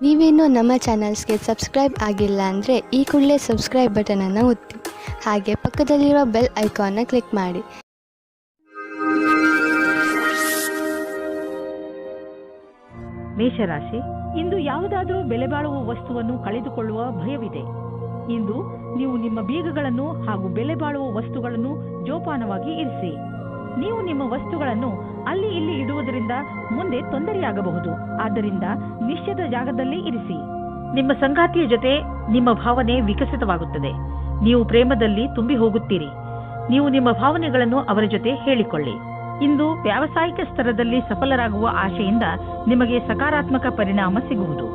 ನೀವೇನೂ ನಮ್ಮ ಚಾನಲ್ಸ್ಗೆ ಸಬ್ಸ್ಕ್ರೈಬ್ ಆಗಿಲ್ಲ ಅಂದರೆ ಈ ಕೂಡಲೇ ಸಬ್ಸ್ಕ್ರೈಬ್ ಬಟನನ್ನು ಒತ್ತಿ, ಹಾಗೆ ಪಕ್ಕದಲ್ಲಿರುವ ಬೆಲ್ ಐಕಾನ್ನ ಕ್ಲಿಕ್ ಮಾಡಿ. ಮೇಷರಾಶಿ, ಇಂದು ಯಾವುದಾದರೂ ಬೆಲೆ ಬಾಳುವ ವಸ್ತುವನ್ನು ಕಳೆದುಕೊಳ್ಳುವ ಭಯವಿದೆ. ಇಂದು ನೀವು ನಿಮ್ಮ ಬೀಗಗಳನ್ನು ಹಾಗೂ ಬೆಲೆ ಬಾಳುವ ವಸ್ತುಗಳನ್ನು ಜೋಪಾನವಾಗಿ ಇರಿಸಿ. ನೀವು ನಿಮ್ಮ ವಸ್ತುಗಳನ್ನು ಅಲ್ಲಿ ಇಲ್ಲಿ ಇಡುವುದರಿಂದ ಮುಂದೆ ತೊಂದರೆಯಾಗಬಹುದು. ಆದ್ದರಿಂದ ನಿಶ್ಚಿತ ಜಾಗದಲ್ಲಿ ಇರಿಸಿ. ನಿಮ್ಮ ಸಂಗಾತಿಯ ಜೊತೆ ನಿಮ್ಮ ಭಾವನೆ ವಿಕಸಿತವಾಗುತ್ತದೆ. ನೀವು ಪ್ರೇಮದಲ್ಲಿ ತುಂಬಿ ಹೋಗುತ್ತೀರಿ. ನೀವು ನಿಮ್ಮ ಭಾವನೆಗಳನ್ನು ಅವರ ಜೊತೆ ಹೇಳಿಕೊಳ್ಳಿ. ಇಂದು ವ್ಯಾವಸಾಯಿಕ ಸ್ತರದಲ್ಲಿ ಸಫಲರಾಗುವ ಆಶೆಯಿಂದ ನಿಮಗೆ ಸಕಾರಾತ್ಮಕ ಪರಿಣಾಮ ಸಿಗುವುದು.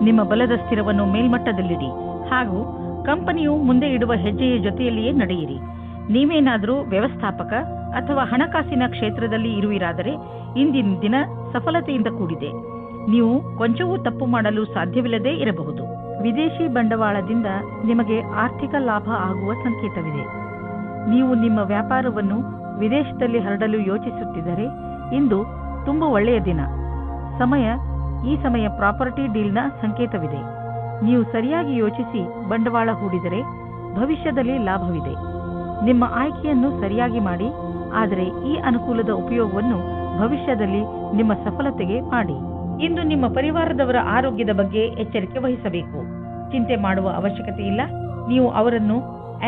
ನಿಮ್ಮ ಬಲದ ಸ್ಥಿರವನ್ನು ಮೇಲ್ಮಟ್ಟದಲ್ಲಿಡಿ ಹಾಗೂ ಕಂಪನಿಯು ಮುಂದೆ ಇಡುವ ಹೆಜ್ಜೆಯ ಜೊತೆಯಲ್ಲಿಯೇ ನಡೆಯಿರಿ. ನೀವೇನಾದರೂ ವ್ಯವಸ್ಥಾಪಕ ಅಥವಾ ಹಣಕಾಸಿನ ಕ್ಷೇತ್ರದಲ್ಲಿ ಇರುವಿರಾದರೆ ಇಂದಿನ ದಿನ ಸಫಲತೆಯಿಂದ ಕೂಡಿದೆ. ನೀವು ಕೊಂಚವೂ ತಪ್ಪು ಮಾಡಲು ಸಾಧ್ಯವಿಲ್ಲದೇ ಇರಬಹುದು. ವಿದೇಶಿ ಬಂಡವಾಳದಿಂದ ನಿಮಗೆ ಆರ್ಥಿಕ ಲಾಭ ಆಗುವ ಸಂಕೇತವಿದೆ. ನೀವು ನಿಮ್ಮ ವ್ಯಾಪಾರವನ್ನು ವಿದೇಶದಲ್ಲಿ ಹರಡಲು ಯೋಚಿಸುತ್ತಿದ್ದರೆ ಇಂದು ತುಂಬಾ ಒಳ್ಳೆಯ ದಿನ. ಈ ಸಮಯ ಪ್ರಾಪರ್ಟಿ ಡೀಲ್ನ ಸಂಕೇತವಿದೆ. ನೀವು ಸರಿಯಾಗಿ ಯೋಚಿಸಿ ಬಂಡವಾಳ ಹೂಡಿದರೆ ಭವಿಷ್ಯದಲ್ಲಿ ಲಾಭವಿದೆ. ನಿಮ್ಮ ಆಯ್ಕೆಯನ್ನು ಸರಿಯಾಗಿ ಮಾಡಿ, ಆದರೆ ಈ ಅನುಕೂಲದ ಉಪಯೋಗವನ್ನು ಭವಿಷ್ಯದಲ್ಲಿ ನಿಮ್ಮ ಸಫಲತೆಗೆ ಮಾಡಿ. ಇಂದು ನಿಮ್ಮ ಪರಿವಾರದವರ ಆರೋಗ್ಯದ ಬಗ್ಗೆ ಎಚ್ಚರಿಕೆ ವಹಿಸಬೇಕು. ಚಿಂತೆ ಮಾಡುವ ಅವಶ್ಯಕತೆ ಇಲ್ಲ. ನೀವು ಅವರನ್ನು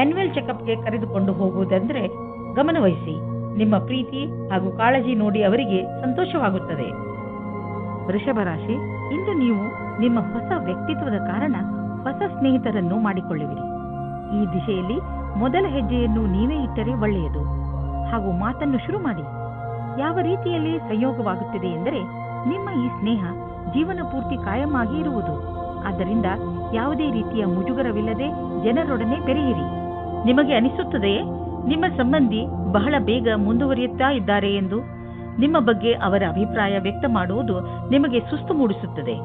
ಆನ್ಯುವಲ್ ಚೆಕಪ್ಗೆ ಕರೆದುಕೊಂಡು ಹೋಗುವುದೆಂದರೆ ಗಮನವಹಿಸಿ. ನಿಮ್ಮ ಪ್ರೀತಿ ಹಾಗೂ ಕಾಳಜಿ ನೋಡಿ ಅವರಿಗೆ ಸಂತೋಷವಾಗುತ್ತದೆ. ವೃಷಭ ರಾಶಿ, ಇಂದು ನೀವು ನಿಮ್ಮ ಹೊಸ ವ್ಯಕ್ತಿತ್ವದ ಕಾರಣ ಹೊಸ ಸ್ನೇಹಿತರನ್ನು ಮಾಡಿಕೊಳ್ಳುವಿರಿ. ಈ ದಿಶೆಯಲ್ಲಿ ಮೊದಲ ಹೆಜ್ಜೆಯನ್ನು ನೀವೇ ಇಟ್ಟರೆ ಒಳ್ಳೆಯದು. ಹಾಗೂ ಮಾತನ್ನು ಶುರು ಮಾಡಿ. ಯಾವ ರೀತಿಯಲ್ಲಿ ಸಂಯೋಗವಾಗುತ್ತಿದೆ ಎಂದರೆ ನಿಮ್ಮ ಈ ಸ್ನೇಹ ಜೀವನ ಪೂರ್ತಿ ಕಾಯಂ ಆಗಿ ಇರುವುದು. ಆದ್ದರಿಂದ ಯಾವುದೇ ರೀತಿಯ ಮುಜುಗರವಿಲ್ಲದೆ ಜನರೊಡನೆ ಬೆರೆಯಿರಿ. ನಿಮಗೆ ಅನಿಸುತ್ತದೆಯೇ ನಿಮ್ಮ ಸಂಬಂಧಿ ಬಹಳ ಬೇಗ ಮುಂದುವರಿಯುತ್ತಾ ಇದ್ದಾರೆ ಎಂದು? ನಿಮ್ಮ ಬಗ್ಗೆ ಅವರ ಅಭಿಪ್ರಾಯ ವ್ಯಕ್ತ ಮಾಡುವುದು ನಿಮಗೆ ಸುಸ್ತು ಮೂಡಿಸುತ್ತದೆ.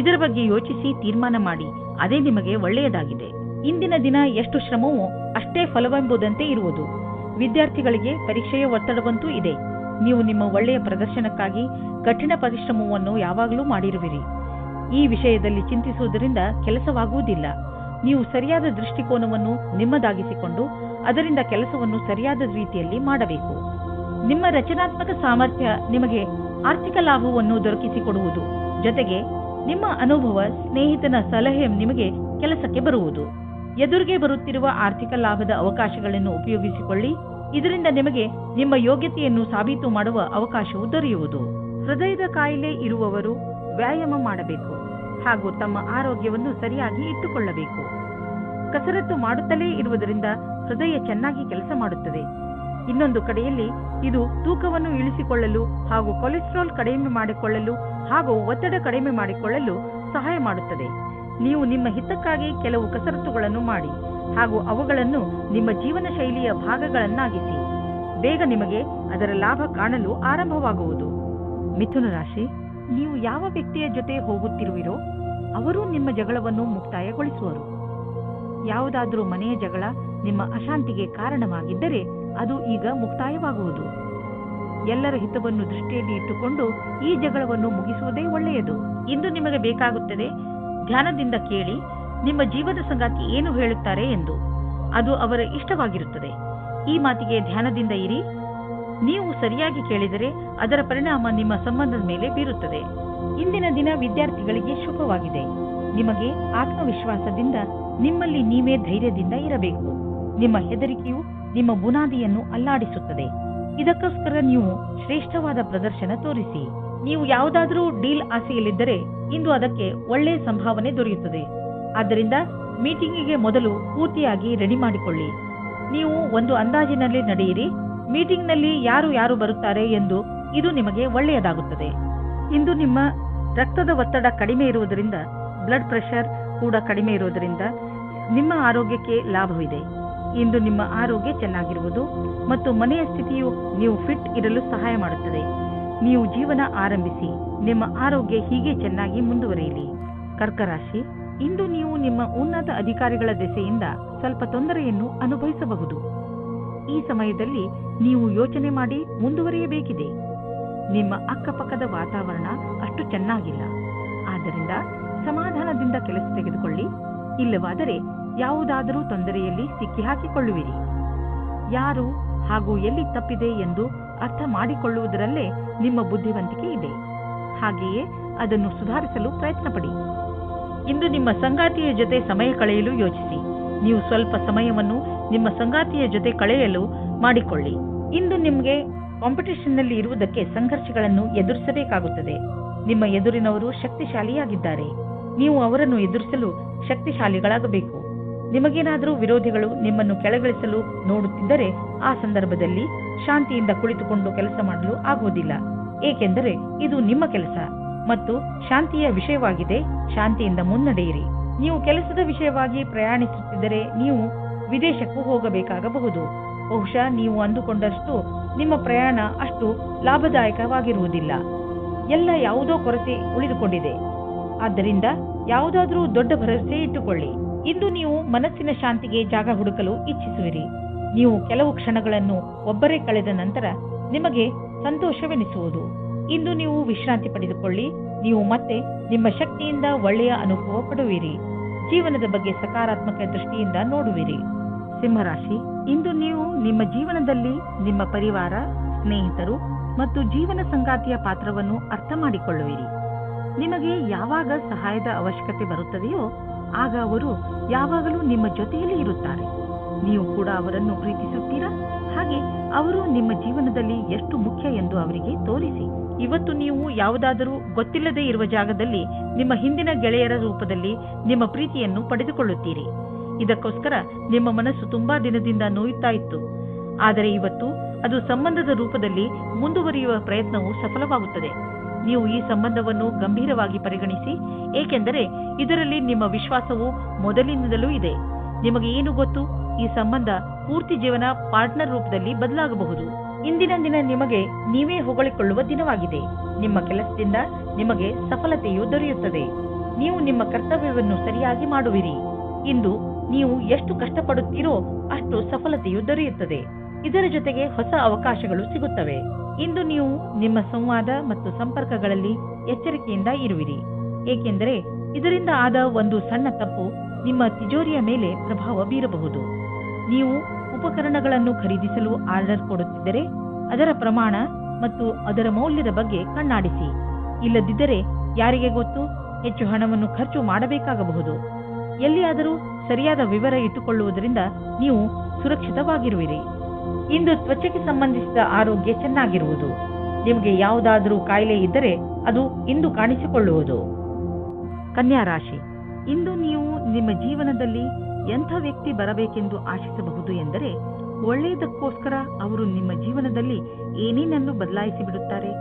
ಇದರ ಬಗ್ಗೆ ಯೋಚಿಸಿ ತೀರ್ಮಾನ ಮಾಡಿ. ಅದೇ ನಿಮಗೆ ಒಳ್ಳೆಯದಾಗಿದೆ. ಇಂದಿನ ದಿನ ಎಷ್ಟು ಶ್ರಮವೋ ಅಷ್ಟೇ ಫಲವೆಂಬುದಂತೆ ಇರುವುದು. ವಿದ್ಯಾರ್ಥಿಗಳಿಗೆ ಪರೀಕ್ಷೆಯ ಒತ್ತಡವಂತೂ ಇದೆ. ನೀವು ನಿಮ್ಮ ಒಳ್ಳೆಯ ಪ್ರದರ್ಶನಕ್ಕಾಗಿ ಕಠಿಣ ಪರಿಶ್ರಮವನ್ನು ಯಾವಾಗಲೂ ಮಾಡಿರುವಿರಿ. ಈ ವಿಷಯದಲ್ಲಿ ಚಿಂತಿಸುವುದರಿಂದ ಕೆಲಸವಾಗುವುದಿಲ್ಲ. ನೀವು ಸರಿಯಾದ ದೃಷ್ಟಿಕೋನವನ್ನು ನಿಮ್ಮದಾಗಿಸಿಕೊಂಡು ಅದರಿಂದ ಕೆಲಸವನ್ನು ಸರಿಯಾದ ರೀತಿಯಲ್ಲಿ ಮಾಡಬೇಕು. ನಿಮ್ಮ ರಚನಾತ್ಮಕ ಸಾಮರ್ಥ್ಯ ನಿಮಗೆ ಆರ್ಥಿಕ ಲಾಭವನ್ನು ದೊರಕಿಸಿಕೊಡುವುದು. ಜೊತೆಗೆ ನಿಮ್ಮ ಅನುಭವ, ಸ್ನೇಹಿತನ ಸಲಹೆ ನಿಮಗೆ ಕೆಲಸಕ್ಕೆ ಬರುವುದು. ಎದುರಿಗೆ ಬರುತ್ತಿರುವ ಆರ್ಥಿಕ ಲಾಭದ ಅವಕಾಶಗಳನ್ನು ಉಪಯೋಗಿಸಿಕೊಳ್ಳಿ. ಇದರಿಂದ ನಿಮಗೆ ನಿಮ್ಮ ಯೋಗ್ಯತೆಯನ್ನು ಸಾಬೀತು ಮಾಡುವ ಅವಕಾಶವು ದೊರೆಯುವುದು. ಹೃದಯದ ಕಾಯಿಲೆ ಇರುವವರು ವ್ಯಾಯಾಮ ಮಾಡಬೇಕು ಹಾಗೂ ತಮ್ಮ ಆರೋಗ್ಯವನ್ನು ಸರಿಯಾಗಿ ಇಟ್ಟುಕೊಳ್ಳಬೇಕು. ಕಸರತ್ತು ಮಾಡುತ್ತಲೇ ಇರುವುದರಿಂದ ಹೃದಯ ಚೆನ್ನಾಗಿ ಕೆಲಸ ಮಾಡುತ್ತದೆ. ಇನ್ನೊಂದು ಕಡೆಯಲ್ಲಿ ಇದು ತೂಕವನ್ನು ಇಳಿಸಿಕೊಳ್ಳಲು ಹಾಗೂ ಕೊಲೆಸ್ಟ್ರಾಲ್ ಕಡಿಮೆ ಮಾಡಿಕೊಳ್ಳಲು ಹಾಗೂ ಒತ್ತಡ ಕಡಿಮೆ ಮಾಡಿಕೊಳ್ಳಲು ಸಹಾಯ ಮಾಡುತ್ತದೆ. ನೀವು ನಿಮ್ಮ ಹಿತಕ್ಕಾಗಿ ಕೆಲವು ಕಸರತ್ತುಗಳನ್ನು ಮಾಡಿ ಹಾಗೂ ಅವುಗಳನ್ನು ನಿಮ್ಮ ಜೀವನ ಶೈಲಿಯ ಭಾಗಗಳನ್ನಾಗಿಸಿ. ಬೇಗ ನಿಮಗೆ ಅದರ ಲಾಭ ಕಾಣಲು ಆರಂಭವಾಗುವುದು. ಮಿಥುನ ರಾಶಿ, ನೀವು ಯಾವ ವ್ಯಕ್ತಿಯ ಜೊತೆ ಹೋಗುತ್ತಿರುವಿರೋ ಅವರು ನಿಮ್ಮ ಜಗಳವನ್ನು ಮುಕ್ತಾಯಗೊಳಿಸುವರು. ಯಾವುದಾದರೂ ಮನೆಯ ಜಗಳ ನಿಮ್ಮ ಅಶಾಂತಿಗೆ ಕಾರಣವಾಗಿದ್ದರೆ ಅದು ಈಗ ಮುಕ್ತಾಯವಾಗುವುದು. ಎಲ್ಲರ ಹಿತವನ್ನು ದೃಷ್ಟಿಯಲ್ಲಿ ಇಟ್ಟುಕೊಂಡು ಈ ಜಗಳವನ್ನು ಮುಗಿಸುವುದೇ ಒಳ್ಳೆಯದು. ಇಂದು ನಿಮಗೆ ಬೇಕಾಗುತ್ತದೆ ಧ್ಯಾನದಿಂದ ಕೇಳಿ ನಿಮ್ಮ ಜೀವನ ಸಂಗಾತಿ ಏನು ಹೇಳುತ್ತಾರೆ ಎಂದು. ಅದು ಅವರ ಇಷ್ಟವಾಗಿರುತ್ತದೆ. ಈ ಮಾತಿಗೆ ಧ್ಯಾನದಿಂದ ಇರಿ. ನೀವು ಸರಿಯಾಗಿ ಕೇಳಿದರೆ ಅದರ ಪರಿಣಾಮ ನಿಮ್ಮ ಸಂಬಂಧದ ಮೇಲೆ ಬೀರುತ್ತದೆ. ಇಂದಿನ ದಿನ ವಿದ್ಯಾರ್ಥಿಗಳಿಗೆ ಶುಭವಾಗಿದೆ. ನಿಮಗೆ ಆತ್ಮವಿಶ್ವಾಸದಿಂದ ನಿಮ್ಮಲ್ಲಿ ನೀವೇ ಧೈರ್ಯದಿಂದ ಇರಬೇಕು. ನಿಮ್ಮ ಹೆದರಿಕೆಯು ನಿಮ್ಮ ಬುನಾದಿಯನ್ನು ಅಲ್ಲಾಡಿಸುತ್ತದೆ. ಇದಕ್ಕೋಸ್ಕರ ನೀವು ಶ್ರೇಷ್ಠವಾದ ಪ್ರದರ್ಶನ ತೋರಿಸಿ. ನೀವು ಯಾವುದಾದರೂ ಡೀಲ್ ಆಸೆಯಲ್ಲಿದ್ದರೆ ಇಂದು ಅದಕ್ಕೆ ಒಳ್ಳೆಯ ಸಂಭಾವನೆ ದೊರೆಯುತ್ತದೆ. ಆದ್ದರಿಂದ ಮೀಟಿಂಗಿಗೆ ಮೊದಲು ಪೂರ್ತಿಯಾಗಿ ರೆಡಿ ಮಾಡಿಕೊಳ್ಳಿ. ನೀವು ಒಂದು ಅಂದಾಜಿನಲ್ಲಿ ನಡೆಯಿರಿ. ಮೀಟಿಂಗ್ನಲ್ಲಿ ಯಾರು ಬರುತ್ತಾರೆ ಎಂದು ಇದು ನಿಮಗೆ ಒಳ್ಳೆಯದಾಗುತ್ತದೆ. ಇಂದು ನಿಮ್ಮ ರಕ್ತದ ಒತ್ತಡ ಕಡಿಮೆ ಇರುವುದರಿಂದ, ಬ್ಲಡ್ ಪ್ರೆಷರ್ ಕೂಡ ಕಡಿಮೆ ಇರುವುದರಿಂದ ನಿಮ್ಮ ಆರೋಗ್ಯಕ್ಕೆ ಲಾಭವಿದೆ. ಇಂದು ನಿಮ್ಮ ಆರೋಗ್ಯ ಚೆನ್ನಾಗಿರುವುದು ಮತ್ತು ಮನೆಯ ಸ್ಥಿತಿಯು ನೀವು ಫಿಟ್ ಇರಲು ಸಹಾಯ ಮಾಡುತ್ತದೆ. ನೀವು ಜೀವನ ಆರಂಭಿಸಿ. ನಿಮ್ಮ ಆರೋಗ್ಯ ಹೀಗೆ ಚೆನ್ನಾಗಿ ಮುಂದುವರಿಯಲಿ. ಕರ್ಕರಾಶಿ, ಇಂದು ನೀವು ನಿಮ್ಮ ಉನ್ನತ ಅಧಿಕಾರಿಗಳ ದೆಸೆಯಿಂದ ಸ್ವಲ್ಪ ತೊಂದರೆಯನ್ನು ಅನುಭವಿಸಬಹುದು. ಈ ಸಮಯದಲ್ಲಿ ನೀವು ಯೋಚನೆ ಮಾಡಿ ಮುಂದುವರಿಯಬೇಕಿದೆ. ನಿಮ್ಮ ಅಕ್ಕಪಕ್ಕದ ವಾತಾವರಣ ಅಷ್ಟು ಚೆನ್ನಾಗಿಲ್ಲ. ಆದ್ದರಿಂದ ಸಮಾಜ ಧೈರ್ಯದಿಂದ ಕೆಲಸ ತೆಗೆದುಕೊಳ್ಳಿ, ಇಲ್ಲವಾದರೆ ಯಾವುದಾದರೂ ತೊಂದರೆಯಲ್ಲಿ ಸಿಕ್ಕಿಹಾಕಿಕೊಳ್ಳುವಿರಿ. ಯಾರು ಹಾಗೂ ಎಲ್ಲಿ ತಪ್ಪಿದೆ ಎಂದು ಅರ್ಥ ಮಾಡಿಕೊಳ್ಳುವುದರಲ್ಲೇ ನಿಮ್ಮ ಬುದ್ಧಿವಂತಿಕೆ ಇದೆ. ಹಾಗೆಯೇ ಅದನ್ನು ಸುಧಾರಿಸಲು ಪ್ರಯತ್ನಪಡಿ. ಇಂದು ನಿಮ್ಮ ಸಂಗಾತಿಯ ಜೊತೆ ಸಮಯ ಕಳೆಯಲು ಯೋಚಿಸಿ. ನೀವು ಸ್ವಲ್ಪ ಸಮಯವನ್ನು ನಿಮ್ಮ ಸಂಗಾತಿಯ ಜೊತೆ ಕಳೆಯಲು ಮಾಡಿಕೊಳ್ಳಿ. ಇಂದು ನಿಮಗೆ ಕಾಂಪಿಟೇಷನ್ನಲ್ಲಿ ಇರುವುದಕ್ಕೆ ಸಂಘರ್ಷಗಳನ್ನು ಎದುರಿಸಬೇಕಾಗುತ್ತದೆ. ನಿಮ್ಮ ಎದುರಿನವರು ಶಕ್ತಿಶಾಲಿಯಾಗಿದ್ದಾರೆ. ನೀವು ಅವರನ್ನು ಎದುರಿಸಲು ಶಕ್ತಿಶಾಲಿಗಳಾಗಬೇಕು. ನಿಮಗೇನಾದರೂ ವಿರೋಧಿಗಳು ನಿಮ್ಮನ್ನು ಕೆಳಗಿಳಿಸಲು ನೋಡುತ್ತಿದ್ದರೆ ಆ ಸಂದರ್ಭದಲ್ಲಿ ಶಾಂತಿಯಿಂದ ಕುಳಿತುಕೊಂಡು ಕೆಲಸ ಮಾಡಲು ಆಗುವುದಿಲ್ಲ. ಏಕೆಂದರೆ ಇದು ನಿಮ್ಮ ಕೆಲಸ ಮತ್ತು ಶಾಂತಿಯ ವಿಷಯವಾಗಿದೆ. ಶಾಂತಿಯಿಂದ ಮುನ್ನಡೆಯಿರಿ. ನೀವು ಕೆಲಸದ ವಿಷಯವಾಗಿ ಪ್ರಯಾಣಿಸುತ್ತಿದ್ದರೆ ನೀವು ವಿದೇಶಕ್ಕೂ ಹೋಗಬೇಕಾಗಬಹುದು. ಬಹುಶಃ ನೀವು ಅಂದುಕೊಂಡಷ್ಟು ನಿಮ್ಮ ಪ್ರಯಾಣ ಅಷ್ಟು ಲಾಭದಾಯಕವಾಗಿರುವುದಿಲ್ಲ. ಎಲ್ಲ ಯಾವುದೋ ಕೊರತೆ ಉಳಿದುಕೊಂಡಿದೆ. ಆದ್ದರಿಂದ ಯಾವುದಾದರೂ ದೊಡ್ಡ ಭರವಸೆ ಇಟ್ಟುಕೊಳ್ಳಿ. ಇಂದು ನೀವು ಮನಸ್ಸಿನ ಶಾಂತಿಗೆ ಜಾಗ ಹುಡುಕಲು ಇಚ್ಛಿಸುವಿರಿ. ನೀವು ಕೆಲವು ಕ್ಷಣಗಳನ್ನು ಒಬ್ಬರೇ ಕಳೆದ ನಂತರ ನಿಮಗೆ ಸಂತೋಷವೆನಿಸುವುದು. ಇಂದು ನೀವು ವಿಶ್ರಾಂತಿ ಪಡೆದುಕೊಳ್ಳಿ. ನೀವು ಮತ್ತೆ ನಿಮ್ಮ ಶಕ್ತಿಯಿಂದ ಒಳ್ಳೆಯ ಅನುಭವ ಪಡುವಿರಿ. ಜೀವನದ ಬಗ್ಗೆ ಸಕಾರಾತ್ಮಕ ದೃಷ್ಟಿಯಿಂದ ನೋಡುವಿರಿ. ಸಿಂಹರಾಶಿ, ಇಂದು ನೀವು ನಿಮ್ಮ ಜೀವನದಲ್ಲಿ ನಿಮ್ಮ ಪರಿವಾರ, ಸ್ನೇಹಿತರು ಮತ್ತು ಜೀವನ ಸಂಗಾತಿಯ ಪಾತ್ರವನ್ನು ಅರ್ಥ ಮಾಡಿಕೊಳ್ಳುವಿರಿ. ನಿಮಗೆ ಯಾವಾಗ ಸಹಾಯದ ಅವಶ್ಯಕತೆ ಬರುತ್ತದೆಯೋ ಆಗ ಅವರು ಯಾವಾಗಲೂ ನಿಮ್ಮ ಜೊತೆಯಲ್ಲಿ ಇರುತ್ತಾರೆ. ನೀವು ಕೂಡ ಅವರನ್ನು ಪ್ರೀತಿಸುತ್ತೀರಾ? ಹಾಗೆ ಅವರು ನಿಮ್ಮ ಜೀವನದಲ್ಲಿ ಎಷ್ಟು ಮುಖ್ಯ ಎಂದು ಅವರಿಗೆ ತೋರಿಸಿ. ಇವತ್ತು ನೀವು ಯಾವುದಾದರೂ ಗೊತ್ತಿಲ್ಲದೆ ಇರುವ ಜಾಗದಲ್ಲಿ ನಿಮ್ಮ ಹಿಂದಿನ ಗೆಳೆಯರ ರೂಪದಲ್ಲಿ ನಿಮ್ಮ ಪ್ರೀತಿಯನ್ನು ಪಡೆದುಕೊಳ್ಳುತ್ತೀರಿ. ಇದಕ್ಕೋಸ್ಕರ ನಿಮ್ಮ ಮನಸ್ಸು ತುಂಬಾ ದಿನದಿಂದ ನೋಯುತ್ತಾ ಇತ್ತು. ಆದರೆ ಇವತ್ತು ಅದು ಸಂಬಂಧದ ರೂಪದಲ್ಲಿ ಮುಂದುವರಿಯುವ ಪ್ರಯತ್ನವು ಸಫಲವಾಗುತ್ತದೆ. ನೀವು ಈ ಸಂಬಂಧವನ್ನು ಗಂಭೀರವಾಗಿ ಪರಿಗಣಿಸಿ, ಏಕೆಂದರೆ ಇದರಲ್ಲಿ ನಿಮ್ಮ ವಿಶ್ವಾಸವು ಮೊದಲಿನಿಂದಲೂ ಇದೆ. ನಿಮಗೆ ಏನು ಗೊತ್ತು, ಈ ಸಂಬಂಧ ಪೂರ್ತಿ ಜೀವನ ಪಾರ್ಟ್ನರ್ ರೂಪದಲ್ಲಿ ಬದಲಾಗಬಹುದು. ಇಂದಿನ ದಿನ ನಿಮಗೆ ನೀವೇ ಹೊಗಳಿಕೊಳ್ಳುವ ದಿನವಾಗಿದೆ. ನಿಮ್ಮ ಕೆಲಸದಿಂದ ನಿಮಗೆ ಸಫಲತೆಯು ದೊರೆಯುತ್ತದೆ. ನೀವು ನಿಮ್ಮ ಕರ್ತವ್ಯವನ್ನು ಸರಿಯಾಗಿ ಮಾಡುವಿರಿ. ಇಂದು ನೀವು ಎಷ್ಟು ಕಷ್ಟಪಡುತ್ತೀರೋ ಅಷ್ಟು ಸಫಲತೆಯು ದೊರೆಯುತ್ತದೆ. ಇದರ ಜೊತೆಗೆ ಹೊಸ ಅವಕಾಶಗಳು ಸಿಗುತ್ತವೆ. ಇಂದು ನೀವು ನಿಮ್ಮ ಸಂವಾದ ಮತ್ತು ಸಂಪರ್ಕಗಳಲ್ಲಿ ಎಚ್ಚರಿಕೆಯಿಂದ ಇರುವಿರಿ. ಏಕೆಂದರೆ ಇದರಿಂದ ಆದ ಒಂದು ಸಣ್ಣ ತಪ್ಪು ನಿಮ್ಮ ತಿಜೋರಿಯ ಮೇಲೆ ಪ್ರಭಾವ ಬೀರಬಹುದು. ನೀವು ಉಪಕರಣಗಳನ್ನು ಖರೀದಿಸಲು ಆರ್ಡರ್ ಕೊಡುತ್ತಿದ್ದರೆ ಅದರ ಪ್ರಮಾಣ ಮತ್ತು ಅದರ ಮೌಲ್ಯದ ಬಗ್ಗೆ ಕಣ್ಣಾಡಿಸಿ. ಇಲ್ಲದಿದ್ದರೆ ಯಾರಿಗೆ ಗೊತ್ತು, ಹೆಚ್ಚು ಹಣವನ್ನು ಖರ್ಚು ಮಾಡಬೇಕಾಗಬಹುದು. ಎಲ್ಲಿಯಾದರೂ ಸರಿಯಾದ ವಿವರ ಇಟ್ಟುಕೊಳ್ಳುವುದರಿಂದ ನೀವು ಸುರಕ್ಷಿತವಾಗಿರುವಿರಿ. ಇಂದು ತ್ವಚೆಗೆ ಸಂಬಂಧಿಸಿದ ಆರೋಗ್ಯ ಚೆನ್ನಾಗಿರುವುದು. ನಿಮಗೆ ಯಾವುದಾದರೂ ಕಾಯಿಲೆ ಇದ್ದರೆ ಅದು ಇಂದು ಕಾಣಿಸಿಕೊಳ್ಳುವುದು. ಕನ್ಯಾ ರಾಶಿ, ಇಂದು ನೀವು ನಿಮ್ಮ ಜೀವನದಲ್ಲಿ ಎಂಥ ವ್ಯಕ್ತಿ ಬರಬೇಕೆಂದು ಆಶಿಸಬಹುದು ಎಂದರೆ, ಒಳ್ಳೆಯದಕ್ಕೋಸ್ಕರ ಅವರು ನಿಮ್ಮ ಜೀವನದಲ್ಲಿ ಏನೇನನ್ನು ಬದಲಾಯಿಸಿ ಬಿಡುತ್ತಾರೆ.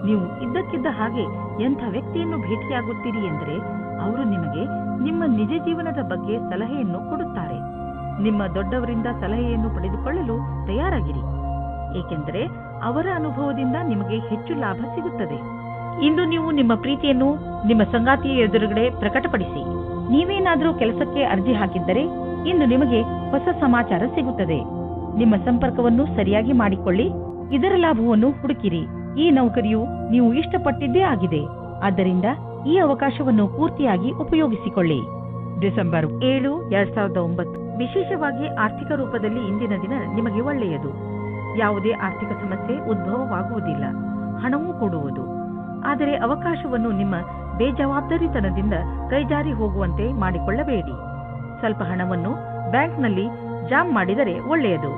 ನೀವು ಇದ್ದಕ್ಕಿದ್ದ ಹಾಗೆ ಎಂಥ ವ್ಯಕ್ತಿಯನ್ನು ಭೇಟಿಯಾಗುತ್ತೀರಿ ಎಂದರೆ ಅವರು ನಿಮಗೆ ನಿಮ್ಮ ನಿಜ ಜೀವನದ ಬಗ್ಗೆ ಸಲಹೆಯನ್ನು ಕೊಡುತ್ತಾರೆ. ನಿಮ್ಮ ದೊಡ್ಡವರಿಂದ ಸಲಹೆಯನ್ನು ಪಡೆದುಕೊಳ್ಳಲು ತಯಾರಾಗಿರಿ, ಏಕೆಂದರೆ ಅವರ ಅನುಭವದಿಂದ ನಿಮಗೆ ಹೆಚ್ಚು ಲಾಭ ಸಿಗುತ್ತದೆ. ಇಂದು ನೀವು ನಿಮ್ಮ ಪ್ರೀತಿಯನ್ನು ನಿಮ್ಮ ಸಂಗಾತಿಯ ಎದುರುಗಡೆ ಪ್ರಕಟಪಡಿಸಿ. ನೀವೇನಾದರೂ ಕೆಲಸಕ್ಕೆ ಅರ್ಜಿ ಹಾಕಿದ್ದರೆ ಇಂದು ನಿಮಗೆ ಹೊಸ ಸಮಾಚಾರ ಸಿಗುತ್ತದೆ. ನಿಮ್ಮ ಸಂಪರ್ಕವನ್ನು ಸರಿಯಾಗಿ ಮಾಡಿಕೊಳ್ಳಿ. ಇದರ ಲಾಭವನ್ನು ಹುಡುಕಿರಿ. ಈ ನೌಕರಿಯು ನೀವು ಇಷ್ಟಪಟ್ಟಿದ್ದೇ ಆಗಿದೆ. ಆದ್ದರಿಂದ ಈ ಅವಕಾಶವನ್ನು ಪೂರ್ತಿಯಾಗಿ ಉಪಯೋಗಿಸಿಕೊಳ್ಳಿ. ಡಿಸೆಂಬರ್ 7, 2009 ವಿಶೇಷವಾಗಿ ಆರ್ಥಿಕ ರೂಪದಲ್ಲಿ ಇಂದಿನ ದಿನ ನಿಮಗೆ ಒಳ್ಳೆಯದು. ಯಾವುದೇ ಆರ್ಥಿಕ ಸಮಸ್ಯೆ ಉದ್ಭವವಾಗುವುದಿಲ್ಲ. ಹಣವೂ ಕೊಡುವುದು. ಆದರೆ ಅವಕಾಶವನ್ನು ನಿಮ್ಮ ಬೇಜವಾಬ್ದಾರಿತನದಿಂದ ಕೈಜಾರಿ ಹೋಗುವಂತೆ ಮಾಡಿಕೊಳ್ಳಬೇಡಿ. ಸ್ವಲ್ಪ ಹಣವನ್ನು ಬ್ಯಾಂಕ್ನಲ್ಲಿ ಜಾಮ್ ಮಾಡಿದರೆ ಒಳ್ಳೆಯದು.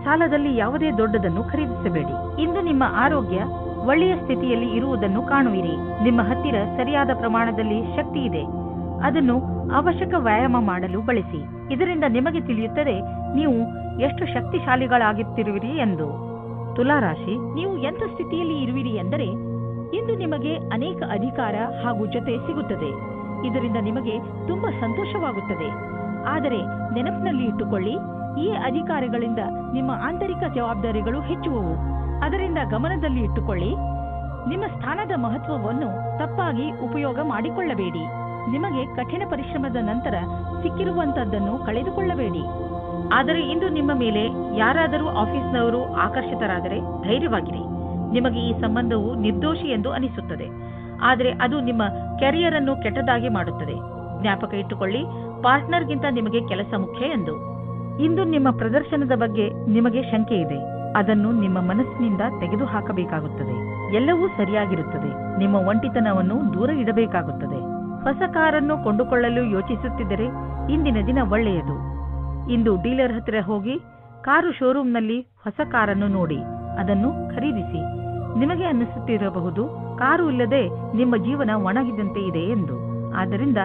ಸಾಲದಲ್ಲಿ ಯಾವುದೇ ದೊಡ್ಡದನ್ನು ಖರೀದಿಸಬೇಡಿ. ಇಂದು ನಿಮ್ಮ ಆರೋಗ್ಯ ಒಳ್ಳೆಯ ಸ್ಥಿತಿಯಲ್ಲಿ ಇರುವುದನ್ನು ಕಾಣುವಿರಿ. ನಿಮ್ಮ ಹತ್ತಿರ ಸರಿಯಾದ ಪ್ರಮಾಣದಲ್ಲಿ ಶಕ್ತಿ ಇದೆ. ಅದನ್ನು ಅವಶ್ಯಕ ವ್ಯಾಯಾಮ ಮಾಡಲು ಬಳಸಿ. ಇದರಿಂದ ನಿಮಗೆ ತಿಳಿಯುತ್ತದೆ ನೀವು ಎಷ್ಟು ಶಕ್ತಿಶಾಲಿಗಳಾಗುತ್ತಿರುವಿರಿ ಎಂದು. ತುಲಾರಾಶಿ, ನೀವು ಎಂಥ ಸ್ಥಿತಿಯಲ್ಲಿ ಇರುವಿರಿ ಎಂದರೆ ಇಂದು ನಿಮಗೆ ಅನೇಕ ಅಧಿಕಾರ ಹಾಗೂ ಜೊತೆ ಸಿಗುತ್ತದೆ. ಇದರಿಂದ ನಿಮಗೆ ತುಂಬಾ ಸಂತೋಷವಾಗುತ್ತದೆ. ಆದರೆ ನೆನಪಿನಲ್ಲಿ ಇಟ್ಟುಕೊಳ್ಳಿ, ಈ ಅಧಿಕಾರಿಗಳಿಂದ ನಿಮ್ಮ ಆಂತರಿಕ ಜವಾಬ್ದಾರಿಗಳು ಹೆಚ್ಚುವವು. ಅದರಿಂದ ಗಮನದಲ್ಲಿ ಇಟ್ಟುಕೊಳ್ಳಿ. ನಿಮ್ಮ ಸ್ಥಾನದ ಮಹತ್ವವನ್ನು ತಪ್ಪಾಗಿ ಉಪಯೋಗ ಮಾಡಿಕೊಳ್ಳಬೇಡಿ. ನಿಮಗೆ ಕಠಿಣ ಪರಿಶ್ರಮದ ನಂತರ ಸಿಕ್ಕಿರುವಂತದ್ದನ್ನು ಕಳೆದುಕೊಳ್ಳಬೇಡಿ. ಆದರೆ ಇಂದು ನಿಮ್ಮ ಮೇಲೆ ಯಾರಾದರೂ ಆಫೀಸ್ನವರು ಆಕರ್ಷಿತರಾದರೆ ಧೈರ್ಯವಾಗಿರಿ. ನಿಮಗೆ ಈ ಸಂಬಂಧವು ನಿರ್ದೋಷಿ ಎಂದು ಅನಿಸುತ್ತದೆ, ಆದರೆ ಅದು ನಿಮ್ಮ ಕೆರಿಯರ್ ಅನ್ನು ಕೆಟ್ಟದಾಗಿ ಮಾಡುತ್ತದೆ. ಜ್ಞಾಪಕ ಇಟ್ಟುಕೊಳ್ಳಿ, ಪಾರ್ಟ್ನರ್ಗಿಂತ ನಿಮಗೆ ಕೆಲಸ ಮುಖ್ಯ ಎಂದು. ಇಂದು ನಿಮ್ಮ ಪ್ರದರ್ಶನದ ಬಗ್ಗೆ ನಿಮಗೆ ಶಂಕೆ ಇದೆ. ಅದನ್ನು ನಿಮ್ಮ ಮನಸ್ಸಿನಿಂದ ತೆಗೆದುಹಾಕಬೇಕಾಗುತ್ತದೆ. ಎಲ್ಲವೂ ಸರಿಯಾಗಿರುತ್ತದೆ. ನಿಮ್ಮ ಒಂಟಿತನವನ್ನು ದೂರ ಇಡಬೇಕಾಗುತ್ತದೆ. ಹೊಸ ಕಾರನ್ನು ಕೊಂಡುಕೊಳ್ಳಲು ಯೋಚಿಸುತ್ತಿದ್ದರೆ ಇಂದಿನ ದಿನ ಒಳ್ಳೆಯದು. ಇಂದು ಡೀಲರ್ ಹತ್ತಿರ ಹೋಗಿ ಕಾರು ಶೋರೂಮ್ನಲ್ಲಿ ಹೊಸ ಕಾರನ್ನು ನೋಡಿ ಅದನ್ನು ಖರೀದಿಸಿ. ನಿಮಗೆ ಅನ್ನಿಸುತ್ತಿರಬಹುದು ಕಾರು ಇಲ್ಲದೆ ನಿಮ್ಮ ಜೀವನ ಒಣಗಿದಂತೆ ಇದೆ ಎಂದು. ಆದ್ದರಿಂದ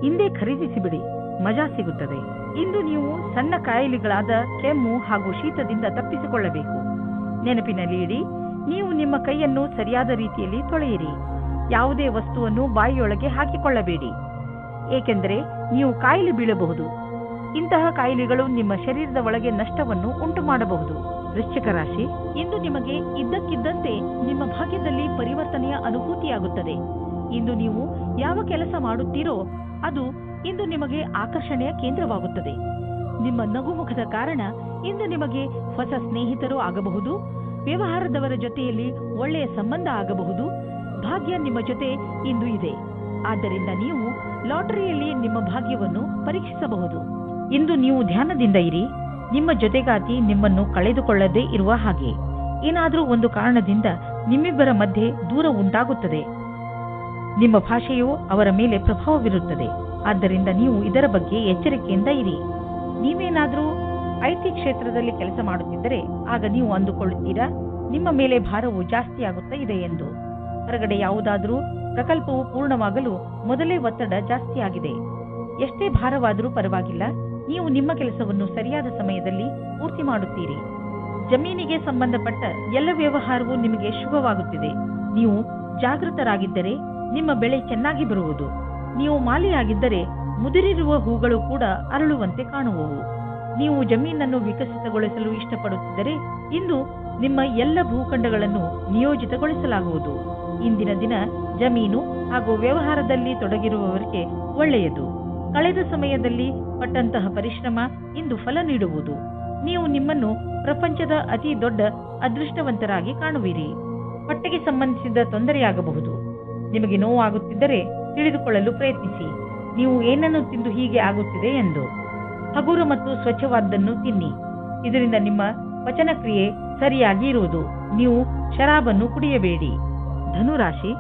ಇಂದೇ ಖರೀದಿಸಿಬಿಡಿ, ಮಜಾ ಸಿಗುತ್ತದೆ. ಇಂದು ನೀವು ಸಣ್ಣ ಕಾಯಿಲೆಗಳಾದ ಕೆಮ್ಮು ಹಾಗೂ ಶೀತದಿಂದ ತಪ್ಪಿಸಿಕೊಳ್ಳಬೇಕು. ನೆನಪಿನಲ್ಲಿ ಇಡಿ, ನೀವು ನಿಮ್ಮ ಕೈಯನ್ನು ಸರಿಯಾದ ರೀತಿಯಲ್ಲಿ ತೊಳೆಯಿರಿ. ಯಾವುದೇ ವಸ್ತುವನ್ನು ಬಾಯಿಯೊಳಗೆ ಹಾಕಿಕೊಳ್ಳಬೇಡಿ, ಏಕೆಂದರೆ ನೀವು ಕಾಯಿಲೆ ಬೀಳಬಹುದು. ಇಂತಹ ಕಾಯಿಲೆಗಳು ನಿಮ್ಮ ಶರೀರದ ಒಳಗೆ ನಷ್ಟವನ್ನು ಉಂಟು ಮಾಡಬಹುದು. ವೃಶ್ಚಿಕ ರಾಶಿ, ಇಂದು ನಿಮಗೆ ಇದ್ದಕ್ಕಿದ್ದಂತೆ ನಿಮ್ಮ ಭಾಗ್ಯದಲ್ಲಿ ಪರಿವರ್ತನೆಯ ಅನುಭೂತಿಯಾಗುತ್ತದೆ. ಇಂದು ನೀವು ಯಾವ ಕೆಲಸ ಮಾಡುತ್ತೀರೋ ಅದು ಇಂದು ನಿಮಗೆ ಆಕರ್ಷಣೆಯ ಕೇಂದ್ರವಾಗುತ್ತದೆ. ನಿಮ್ಮ ನಗುಮುಖದ ಕಾರಣ ಇಂದು ನಿಮಗೆ ಹೊಸ ಸ್ನೇಹಿತರು ಆಗಬಹುದು. ವ್ಯವಹಾರದವರ ಜೊತೆಯಲ್ಲಿ ಒಳ್ಳೆಯ ಸಂಬಂಧ ಆಗಬಹುದು. ಭಾಗ್ಯ ನಿಮ್ಮ ಜೊತೆ ಇಂದು ಇದೆ. ಆದ್ದರಿಂದ ನೀವು ಲಾಟರಿಯಲ್ಲಿ ನಿಮ್ಮ ಭಾಗ್ಯವನ್ನು ಪರೀಕ್ಷಿಸಬಹುದು. ಇಂದು ನೀವು ಧ್ಯಾನದಿಂದ ಇರಿ. ನಿಮ್ಮ ಜೊತೆಗಾತಿ ನಿಮ್ಮನ್ನು ಕಳೆದುಕೊಳ್ಳದೇ ಇರುವ ಹಾಗೆ. ಏನಾದರೂ ಒಂದು ಕಾರಣದಿಂದ ನಿಮ್ಮಿಬ್ಬರ ಮಧ್ಯೆ ದೂರ ಉಂಟಾಗುತ್ತದೆ. ನಿಮ್ಮ ಭಾಷೆಯು ಅವರ ಮೇಲೆ ಪ್ರಭಾವ ಬೀರುತ್ತದೆ. ಆದ್ದರಿಂದ ನೀವು ಇದರ ಬಗ್ಗೆ ಎಚ್ಚರಿಕೆಯಿಂದ ಇರಿ. ನೀವೇನಾದರೂ ಐಟಿ ಕ್ಷೇತ್ರದಲ್ಲಿ ಕೆಲಸ ಮಾಡುತ್ತಿದ್ದರೆ ಆಗ ನೀವು ಅಂದುಕೊಳ್ಳುತ್ತೀರಾ ನಿಮ್ಮ ಮೇಲೆ ಭಾರವು ಜಾಸ್ತಿ ಆಗುತ್ತಾ ಇದೆ ಎಂದು. ಹೊರಗಡೆ ಯಾವುದಾದರೂ ಪ್ರಕಲ್ಪವು ಪೂರ್ಣವಾಗಲು ಮೊದಲೇ ಒತ್ತಡ ಜಾಸ್ತಿ ಆಗಿದೆ. ಎಷ್ಟೇ ಭಾರವಾದರೂ ಪರವಾಗಿಲ್ಲ, ನೀವು ನಿಮ್ಮ ಕೆಲಸವನ್ನು ಸರಿಯಾದ ಸಮಯದಲ್ಲಿ ಪೂರ್ತಿ ಮಾಡುತ್ತೀರಿ. ಜಮೀನಿಗೆ ಸಂಬಂಧಪಟ್ಟ ಎಲ್ಲ ವ್ಯವಹಾರವೂ ನಿಮಗೆ ಶುಭವಾಗುತ್ತಿದೆ. ನೀವು ಜಾಗೃತರಾಗಿದ್ದರೆ ನಿಮ್ಮ ಬೆಳೆ ಚೆನ್ನಾಗಿ ಬರುವುದು. ನೀವು ಮಾಲಿಯಾಗಿದ್ದರೆ ಮುದುರಿರುವ ಹೂಗಳು ಕೂಡ ಅರಳುವಂತೆ ಕಾಣುವವು. ನೀವು ಜಮೀನನ್ನು ವಿಕಸಿತಗೊಳಿಸಲು ಇಷ್ಟಪಡುತ್ತಿದ್ದರೆ ಇಂದು ನಿಮ್ಮ ಎಲ್ಲ ಭೂಖಂಡಗಳನ್ನು ನಿಯೋಜಿತಗೊಳಿಸಲಾಗುವುದು. ಇಂದಿನ ದಿನ ಜಮೀನು ಹಾಗೂ ವ್ಯವಹಾರದಲ್ಲಿ ತೊಡಗಿರುವವರಿಗೆ ಒಳ್ಳೆಯದು. ಕಳೆದ ಸಮಯದಲ್ಲಿ ಪಟ್ಟಂತಹ ಪರಿಶ್ರಮ ಇಂದು ಫಲ ನೀಡುವುದು. ನೀವು ನಿಮ್ಮನ್ನು ಪ್ರಪಂಚದ ಅತಿ ದೊಡ್ಡ ಅದೃಷ್ಟವಂತರಾಗಿ ಕಾಣುವಿರಿ. ಹೊಟ್ಟೆಗೆ ಸಂಬಂಧಿಸಿದ ತೊಂದರೆಯಾಗಬಹುದು. ನಿಮಗೆ ನೋವಾಗುತ್ತಿದ್ದರೆ ತಿಳಿದುಕೊಳ್ಳಲು ಪ್ರಯತ್ನಿಸಿ, ನೀವು ಏನನ್ನು ತಿಂದು ಹೀಗೆ ಆಗುತ್ತಿದೆ ಎಂದು. ಹಗುರ ಮತ್ತು ಸ್ವಚ್ಛವಾದ್ದನ್ನು ತಿನ್ನಿ. ಇದರಿಂದ ನಿಮ್ಮ ಪಚನಕ್ರಿಯೆ ಸರಿಯಾಗಿ ಇರುವುದು. ನೀವು ಶರಾಬನ್ನು ಕುಡಿಯಬೇಡಿ. ಧನುರಾಶಿ,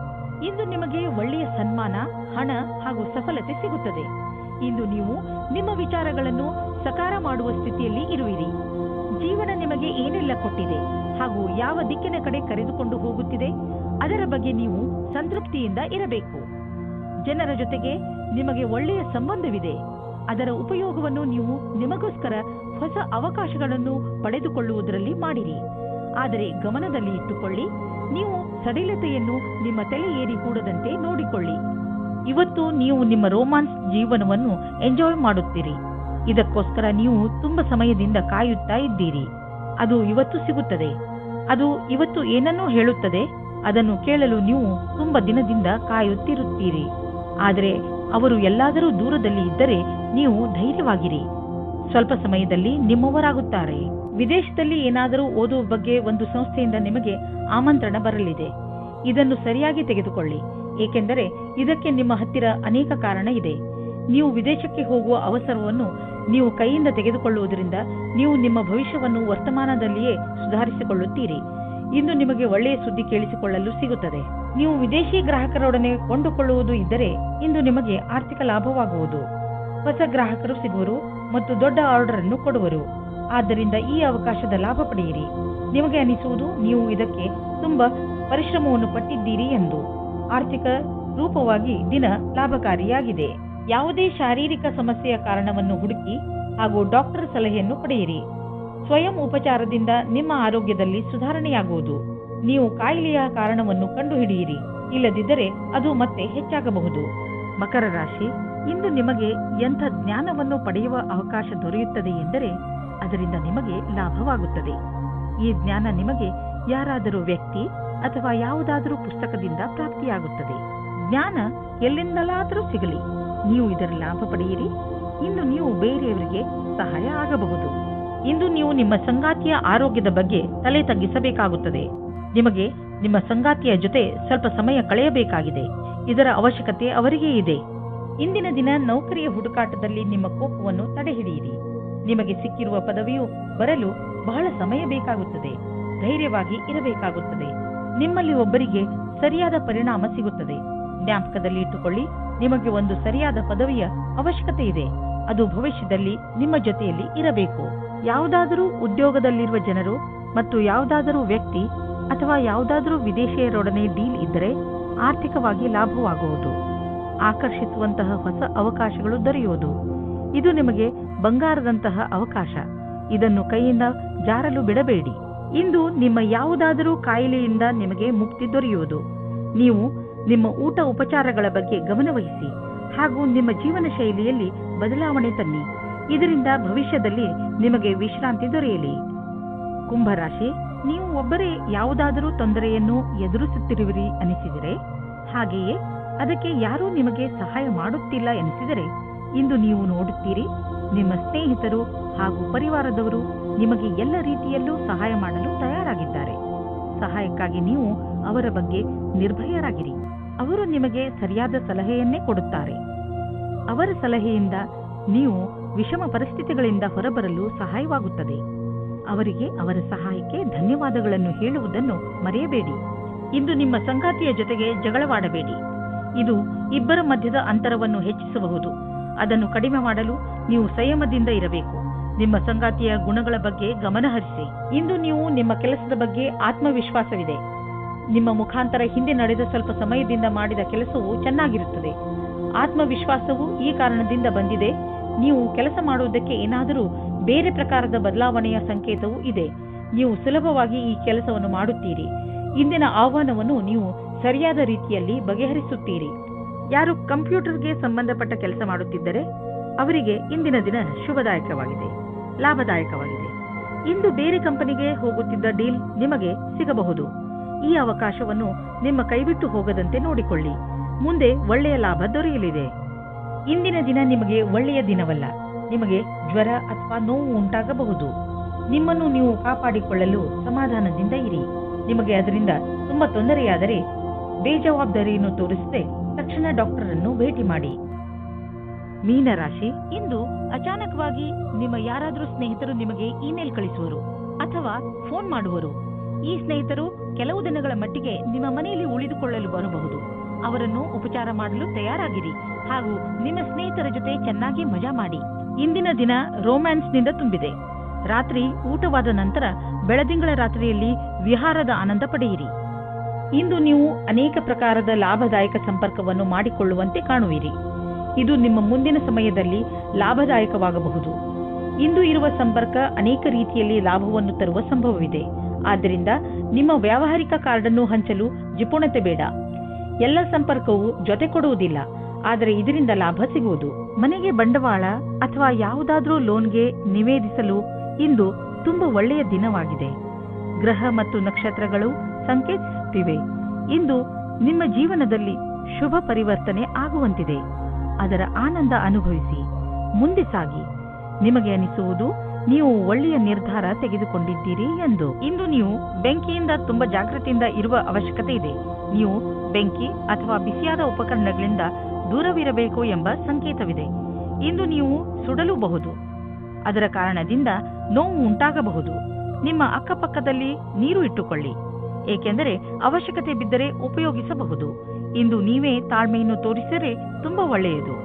ಇಂದು ನಿಮಗೆ ಒಳ್ಳೆಯ ಸನ್ಮಾನ, ಹಣ ಹಾಗೂ ಸಫಲತೆ ಸಿಗುತ್ತದೆ. ಇಂದು ನೀವು ನಿಮ್ಮ ವಿಚಾರಗಳನ್ನು ಸಕಾರ ಮಾಡುವ ಸ್ಥಿತಿಯಲ್ಲಿ ಇರುವಿರಿ. ಜೀವನ ನಿಮಗೆ ಏನೆಲ್ಲ ಕೊಟ್ಟಿದೆ ಹಾಗೂ ಯಾವ ದಿಕ್ಕಿನ ಕಡೆ ಕರೆದುಕೊಂಡು ಹೋಗುತ್ತಿದೆ ಅದರ ಬಗ್ಗೆ ನೀವು ಸಂತೃಪ್ತಿಯಿಂದ ಇರಬೇಕು. ಜನರ ಜೊತೆಗೆ ನಿಮಗೆ ಒಳ್ಳೆಯ ಸಂಬಂಧವಿದೆ. ಅದರ ಉಪಯೋಗವನ್ನು ನೀವು ನಿಮಗೋಸ್ಕರ ಹೊಸ ಅವಕಾಶಗಳನ್ನು ಪಡೆದುಕೊಳ್ಳುವುದರಲ್ಲಿ ಮಾಡಿರಿ. ಆದರೆ ಗಮನದಲ್ಲಿ ಇಟ್ಟುಕೊಳ್ಳಿ, ನೀವು ಸಡಿಲತೆಯನ್ನು ನಿಮ್ಮ ತಲೆ ಏರಿ ಕೂಡದಂತೆ ನೋಡಿಕೊಳ್ಳಿ. ಇವತ್ತು ನೀವು ನಿಮ್ಮ ರೋಮಾನ್ಸ್ ಜೀವನವನ್ನು ಎಂಜಾಯ್ ಮಾಡುತ್ತೀರಿ. ಇದಕ್ಕೋಸ್ಕರ ನೀವು ತುಂಬಾ ಸಮಯದಿಂದ ಕಾಯುತ್ತಾ ಇದ್ದೀರಿ. ಅದು ಇವತ್ತು ಸಿಗುತ್ತದೆ. ಅದು ಇವತ್ತು ಏನನ್ನೋ ಹೇಳುತ್ತದೆ. ಅದನ್ನು ಕೇಳಲು ನೀವು ತುಂಬಾ ದಿನದಿಂದ ಕಾಯುತ್ತಿರುತ್ತೀರಿ. ಆದರೆ ಅವರು ಎಲ್ಲಾದರೂ ದೂರದಲ್ಲಿ ಇದ್ದರೆ ನೀವು ಧೈರ್ಯವಾಗಿರಿ. ಸ್ವಲ್ಪ ಸಮಯದಲ್ಲಿ ನಿಮ್ಮವರಾಗುತ್ತಾರೆ. ವಿದೇಶದಲ್ಲಿ ಏನಾದರೂ ಓದುವ ಬಗ್ಗೆ ಒಂದು ಸಂಸ್ಥೆಯಿಂದ ನಿಮಗೆ ಆಮಂತ್ರಣ ಬರಲಿದೆ. ಇದನ್ನು ಸರಿಯಾಗಿ ತೆಗೆದುಕೊಳ್ಳಿ, ಏಕೆಂದರೆ ಇದಕ್ಕೆ ನಿಮ್ಮ ಹತ್ತಿರ ಅನೇಕ ಕಾರಣ ಇದೆ. ನೀವು ವಿದೇಶಕ್ಕೆ ಹೋಗುವ ಅವಸರವನ್ನು ನೀವು ಕೈಯಿಂದ ತೆಗೆದುಕೊಳ್ಳುವುದರಿಂದ ನೀವು ನಿಮ್ಮ ಭವಿಷ್ಯವನ್ನು ವರ್ತಮಾನದಲ್ಲಿಯೇ ಸುಧಾರಿಸಿಕೊಳ್ಳುತ್ತೀರಿ. ಇಂದು ನಿಮಗೆ ಒಳ್ಳೆಯ ಸುದ್ದಿ ಕೇಳಿಸಿಕೊಳ್ಳಲು ಸಿಗುತ್ತದೆ. ನೀವು ವಿದೇಶಿ ಗ್ರಾಹಕರೊಡನೆ ಕೊಂಡುಕೊಳ್ಳುವುದು ಇದ್ದರೆ ಇಂದು ನಿಮಗೆ ಆರ್ಥಿಕ ಲಾಭವಾಗುವುದು. ಹೊಸ ಗ್ರಾಹಕರು ಸಿಗುವರು ಮತ್ತು ದೊಡ್ಡ ಆರ್ಡರ್ ಅನ್ನು ಕೊಡುವರು. ಆದ್ದರಿಂದ ಈ ಅವಕಾಶದ ಲಾಭ ಪಡೆಯಿರಿ. ನಿಮಗೆ ಅನಿಸುವುದು ನೀವು ಇದಕ್ಕೆ ತುಂಬಾ ಪರಿಶ್ರಮವನ್ನು ಪಟ್ಟಿದ್ದೀರಿ ಎಂದು. ಆರ್ಥಿಕ ರೂಪವಾಗಿ ದಿನ ಲಾಭಕಾರಿಯಾಗಿದೆ. ಯಾವುದೇ ಶಾರೀರಿಕ ಸಮಸ್ಯೆಯ ಕಾರಣವನ್ನು ಹುಡುಕಿ ಹಾಗೂ ಡಾಕ್ಟರ್ ಸಲಹೆಯನ್ನು ಪಡೆಯಿರಿ. ಸ್ವಯಂ ಉಪಚಾರದಿಂದ ನಿಮ್ಮ ಆರೋಗ್ಯದಲ್ಲಿ ಸುಧಾರಣೆಯಾಗುವುದು. ನೀವು ಕಾಯಿಲೆಯ ಕಾರಣವನ್ನು ಕಂಡುಹಿಡಿಯಿರಿ, ಇಲ್ಲದಿದ್ದರೆ ಅದು ಮತ್ತೆ ಹೆಚ್ಚಾಗಬಹುದು. ಮಕರ ರಾಶಿ, ಇಂದು ನಿಮಗೆ ಎಂಥ ಜ್ಞಾನವನ್ನು ಪಡೆಯುವ ಅವಕಾಶ ದೊರೆಯುತ್ತದೆ ಎಂದರೆ ಅದರಿಂದ ನಿಮಗೆ ಲಾಭವಾಗುತ್ತದೆ. ಈ ಜ್ಞಾನ ನಿಮಗೆ ಯಾರಾದರೂ ವ್ಯಕ್ತಿ ಅಥವಾ ಯಾವುದಾದರೂ ಪುಸ್ತಕದಿಂದ ಪ್ರಾಪ್ತಿಯಾಗುತ್ತದೆ. ಜ್ಞಾನ ಎಲ್ಲಿಂದಲಾದರೂ ಸಿಗಲಿ, ನೀವು ಇದರ ಲಾಭ ಪಡೆಯಿರಿ. ಇಂದು ನೀವು ಬೇರೆಯವರಿಗೆ ಸಹಾಯ ಆಗಬಹುದು. ಇಂದು ನೀವು ನಿಮ್ಮ ಸಂಗಾತಿಯ ಆರೋಗ್ಯದ ಬಗ್ಗೆ ತಲೆ ತಗ್ಗಿಸಬೇಕಾಗುತ್ತದೆ. ನಿಮಗೆ ನಿಮ್ಮ ಸಂಗಾತಿಯ ಜೊತೆ ಸ್ವಲ್ಪ ಸಮಯ ಕಳೆಯಬೇಕಾಗಿದೆ. ಇದರ ಅವಶ್ಯಕತೆ ಅವರಿಗೆ ಇದೆ. ಇಂದಿನ ದಿನ ನೌಕರಿಯ ಹುಡುಕಾಟದಲ್ಲಿ ನಿಮ್ಮ ಕೋಪವನ್ನು ತಡೆಹಿಡಿಯಿರಿ. ನಿಮಗೆ ಸಿಕ್ಕಿರುವ ಪದವಿಯು ಬರಲು ಬಹಳ ಸಮಯ ಬೇಕಾಗುತ್ತದೆ. ಧೈರ್ಯವಾಗಿ ಇರಬೇಕಾಗುತ್ತದೆ. ನಿಮ್ಮಲ್ಲಿ ಒಬ್ಬರಿಗೆ ಸರಿಯಾದ ಪರಿಣಾಮ ಸಿಗುತ್ತದೆ. ಜ್ಞಾಪಕದಲ್ಲಿ ಇಟ್ಟುಕೊಳ್ಳಿ, ನಿಮಗೆ ಒಂದು ಸರಿಯಾದ ಪದವಿಯ ಅವಶ್ಯಕತೆ ಇದೆ. ಅದು ಭವಿಷ್ಯದಲ್ಲಿ ನಿಮ್ಮ ಜೊತೆಯಲ್ಲಿ ಇರಬೇಕು. ಯಾವುದಾದರೂ ಉದ್ಯೋಗದಲ್ಲಿರುವ ಜನರು ಮತ್ತು ಯಾವುದಾದರೂ ವ್ಯಕ್ತಿ ಅಥವಾ ಯಾವುದಾದರೂ ವಿದೇಶಿಯರೊಡನೆ ಡೀಲ್ ಇದ್ದರೆ ಆರ್ಥಿಕವಾಗಿ ಲಾಭವಾಗುವುದು. ಆಕರ್ಷಿಸುವಂತಹ ಹೊಸ ಅವಕಾಶಗಳು ದೊರೆಯುವುದು. ಇದು ನಿಮಗೆ ಬಂಗಾರದಂತಹ ಅವಕಾಶ. ಇದನ್ನು ಕೈಯಿಂದ ಜಾರಲು ಬಿಡಬೇಡಿ. ಇಂದು ನಿಮ್ಮ ಯಾವುದಾದರೂ ಕಾಯಿಲೆಯಿಂದ ನಿಮಗೆ ಮುಕ್ತಿ ದೊರೆಯುವುದು. ನೀವು ನಿಮ್ಮ ಊಟ ಉಪಚಾರಗಳ ಬಗ್ಗೆ ಗಮನವಹಿಸಿ ಹಾಗೂ ನಿಮ್ಮ ಜೀವನ ಶೈಲಿಯಲ್ಲಿ ಬದಲಾವಣೆ ತನ್ನಿ. ಇದರಿಂದ ಭವಿಷ್ಯದಲ್ಲಿ ನಿಮಗೆ ವಿಶ್ರಾಂತಿ ದೊರೆಯಲಿ. ಕುಂಭರಾಶಿ, ನೀವು ಒಬ್ಬರೇ ಯಾವುದಾದರೂ ತೊಂದರೆಯನ್ನು ಎದುರಿಸುತ್ತಿರುವಿರಿ ಅನಿಸಿದರೆ, ಹಾಗೆಯೇ ಅದಕ್ಕೆ ಯಾರೂ ನಿಮಗೆ ಸಹಾಯ ಮಾಡುತ್ತಿಲ್ಲ ಎನಿಸಿದರೆ, ಇಂದು ನೀವು ನೋಡುತ್ತೀರಿ, ನಿಮ್ಮ ಸ್ನೇಹಿತರು ಹಾಗೂ ಪರಿವಾರದವರು ನಿಮಗೆ ಎಲ್ಲ ರೀತಿಯಲ್ಲೂ ಸಹಾಯ ಮಾಡಲು ತಯಾರಾಗಿದ್ದಾರೆ. ಸಹಾಯಕ್ಕಾಗಿ ನೀವು ಅವರ ಬಗ್ಗೆ ನಿರ್ಭಯರಾಗಿರಿ. ಅವರು ನಿಮಗೆ ಸರಿಯಾದ ಸಲಹೆಯನ್ನೇ ಕೊಡುತ್ತಾರೆ. ಅವರ ಸಲಹೆಯಿಂದ ನೀವು ವಿಷಮ ಪರಿಸ್ಥಿತಿಗಳಿಂದ ಹೊರಬರಲು ಸಹಾಯವಾಗುತ್ತದೆ. ಅವರಿಗೆ ಅವರ ಸಹಾಯಕ್ಕೆ ಧನ್ಯವಾದಗಳನ್ನು ಹೇಳುವುದನ್ನು ಮರೆಯಬೇಡಿ. ಇಂದು ನಿಮ್ಮ ಸಂಗಾತಿಯ ಜೊತೆಗೆ ಜಗಳವಾಡಬೇಡಿ. ಇದು ಇಬ್ಬರ ಮಧ್ಯದ ಅಂತರವನ್ನು ಹೆಚ್ಚಿಸಬಹುದು. ಅದನ್ನು ಕಡಿಮೆ ಮಾಡಲು ನೀವು ಸಂಯಮದಿಂದ ಇರಬೇಕು. ನಿಮ್ಮ ಸಂಗಾತಿಯ ಗುಣಗಳ ಬಗ್ಗೆ ಗಮನಹರಿಸಿ. ಇಂದು ನೀವು ನಿಮ್ಮ ಕೆಲಸದ ಬಗ್ಗೆ ಆತ್ಮವಿಶ್ವಾಸವಿದೆ. ನಿಮ್ಮ ಮುಖಾಂತರ ಹಿಂದೆ ನಡೆದ ಸ್ವಲ್ಪ ಸಮಯದಿಂದ ಮಾಡಿದ ಕೆಲಸವು ಚೆನ್ನಾಗಿರುತ್ತದೆ. ಆತ್ಮವಿಶ್ವಾಸವು ಈ ಕಾರಣದಿಂದ ಬಂದಿದೆ. ನೀವು ಕೆಲಸ ಮಾಡುವುದಕ್ಕೆ ಏನಾದರೂ ಬೇರೆ ಪ್ರಕಾರದ ಬದಲಾವಣೆಯ ಸಂಕೇತವೂ ಇದೆ. ನೀವು ಸುಲಭವಾಗಿ ಈ ಕೆಲಸವನ್ನು ಮಾಡುತ್ತೀರಿ. ಇಂದಿನ ಆಹ್ವಾನವನ್ನು ನೀವು ಸರಿಯಾದ ರೀತಿಯಲ್ಲಿ ಬಗೆಹರಿಸುತ್ತೀರಿ. ಯಾರು ಕಂಪ್ಯೂಟರ್ಗೆ ಸಂಬಂಧಪಟ್ಟ ಕೆಲಸ ಮಾಡುತ್ತಿದ್ದರೆ ಅವರಿಗೆ ಇಂದಿನ ದಿನ ಶುಭದಾಯಕವಾಗಿದೆ, ಲಾಭದಾಯಕವಾಗಿದೆ. ಇಂದು ಬೇರೆ ಕಂಪನಿಗೆ ಹೋಗುತ್ತಿದ್ದ ಡೀಲ್ ನಿಮಗೆ ಸಿಗಬಹುದು. ಈ ಅವಕಾಶವನ್ನು ನಿಮ್ಮ ಕೈಬಿಟ್ಟು ಹೋಗದಂತೆ ನೋಡಿಕೊಳ್ಳಿ. ಮುಂದೆ ಒಳ್ಳೆಯ ಲಾಭ ದೊರೆಯಲಿದೆ. ಇಂದಿನ ದಿನ ನಿಮಗೆ ಒಳ್ಳೆಯ ದಿನವಲ್ಲ. ನಿಮಗೆ ಜ್ವರ ಅಥವಾ ನೋವು ಉಂಟಾಗಬಹುದು. ನಿಮ್ಮನ್ನು ನೀವು ಕಾಪಾಡಿಕೊಳ್ಳಲು ಸಮಾಧಾನದಿಂದ ಇರಿ. ನಿಮಗೆ ಅದರಿಂದ ತುಂಬಾ ತೊಂದರೆಯಾದರೆ ಬೇಜವಾಬ್ದಾರಿಯನ್ನು ತೋರಿಸದೆ ತಕ್ಷಣ ಡಾಕ್ಟರ್ ಅನ್ನು ಭೇಟಿ ಮಾಡಿ. ಮೀನರಾಶಿ, ಇಂದು ಅಚಾನಕವಾಗಿ ನಿಮ್ಮ ಯಾರಾದರೂ ಸ್ನೇಹಿತರು ನಿಮಗೆ ಇಮೇಲ್ ಕಳಿಸುವರು ಅಥವಾ ಫೋನ್ ಮಾಡುವರು. ಈ ಸ್ನೇಹಿತರು ಕೆಲವು ದಿನಗಳ ಮಟ್ಟಿಗೆ ನಿಮ್ಮ ಮನೆಯಲ್ಲಿ ಉಳಿದುಕೊಳ್ಳಲು ಬರಬಹುದು. ಅವರನ್ನು ಉಪಚಾರ ಮಾಡಲು ತಯಾರಾಗಿರಿ ಹಾಗೂ ನಿಮ್ಮ ಸ್ನೇಹಿತರ ಜೊತೆ ಚೆನ್ನಾಗಿ ಮಜಾ ಮಾಡಿ. ಇಂದಿನ ದಿನ ರೋಮ್ಯಾನ್ಸ್ನಿಂದ ತುಂಬಿದೆ. ರಾತ್ರಿ ಊಟವಾದ ನಂತರ ಬೆಳದಿಂಗಳ ರಾತ್ರಿಯಲ್ಲಿ ವಿಹಾರದ ಆನಂದ ಪಡೆಯಿರಿ. ಇಂದು ನೀವು ಅನೇಕ ಪ್ರಕಾರದ ಲಾಭದಾಯಕ ಸಂಪರ್ಕವನ್ನು ಮಾಡಿಕೊಳ್ಳುವಂತೆ ಕಾಣುವಿರಿ. ಇದು ನಿಮ್ಮ ಮುಂದಿನ ಸಮಯದಲ್ಲಿ ಲಾಭದಾಯಕವಾಗಬಹುದು. ಇಂದು ಇರುವ ಸಂಪರ್ಕ ಅನೇಕ ರೀತಿಯಲ್ಲಿ ಲಾಭವನ್ನು ತರುವ ಸಂಭವವಿದೆ. ಆದ್ದರಿಂದ ನಿಮ್ಮ ವ್ಯಾವಹಾರಿಕ ಕಾರ್ಡನ್ನು ಹಂಚಲು ಜಿಪುಣತೆ ಬೇಡ. ಎಲ್ಲ ಸಂಪರ್ಕವು ಜೊತೆ ಕೊಡುವುದಿಲ್ಲ, ಆದರೆ ಇದರಿಂದ ಲಾಭ ಸಿಗುವುದು. ಮನೆಗೆ ಬಂಡವಾಳ ಅಥವಾ ಯಾವುದಾದ್ರೂ ಲೋನ್ಗೆ ನಿವೇದಿಸಲು ಇಂದು ತುಂಬಾ ಒಳ್ಳೆಯ ದಿನವಾಗಿದೆ. ಗ್ರಹ ಮತ್ತು ನಕ್ಷತ್ರಗಳು ಸಂಕೇತಿಸುತ್ತಿವೆ. ಇಂದು ನಿಮ್ಮ ಜೀವನದಲ್ಲಿ ಶುಭ ಪರಿವರ್ತನೆ ಆಗುವಂತಿದೆ. ಅದರ ಆನಂದ ಅನುಭವಿಸಿ ಮುಂದೆ ಸಾಗಿ. ನಿಮಗೆ ಅನಿಸುವುದು ನೀವು ಒಳ್ಳೆಯ ನಿರ್ಧಾರ ತೆಗೆದುಕೊಂಡಿದ್ದೀರಿ ಎಂದು. ಇಂದು ನೀವು ಬೆಂಕಿಯಿಂದ ತುಂಬಾ ಜಾಗೃತಿಯಿಂದ ಇರುವ ಅವಶ್ಯಕತೆ ಇದೆ. ನೀವು ಬೆಂಕಿ ಅಥವಾ ಬಿಸಿಯಾದ ಉಪಕರಣಗಳಿಂದ ದೂರವಿರಬೇಕು ಎಂಬ ಸಂಕೇತವಿದೆ. ಇಂದು ನೀವು ಸುಡಲೂಬಹುದು. ಅದರ ಕಾರಣದಿಂದ ನೋವು ಉಂಟಾಗಬಹುದು. ನಿಮ್ಮ ಅಕ್ಕಪಕ್ಕದಲ್ಲಿ ನೀರು ಇಟ್ಟುಕೊಳ್ಳಿ, ಏಕೆಂದರೆ ಅವಶ್ಯಕತೆ ಬಿದ್ದರೆ ಉಪಯೋಗಿಸಬಹುದು. ಇಂದು ನೀವೇ ತಾಳ್ಮೆಯನ್ನು ತೋರಿಸಿದರೆ ತುಂಬಾ ಒಳ್ಳೆಯದು.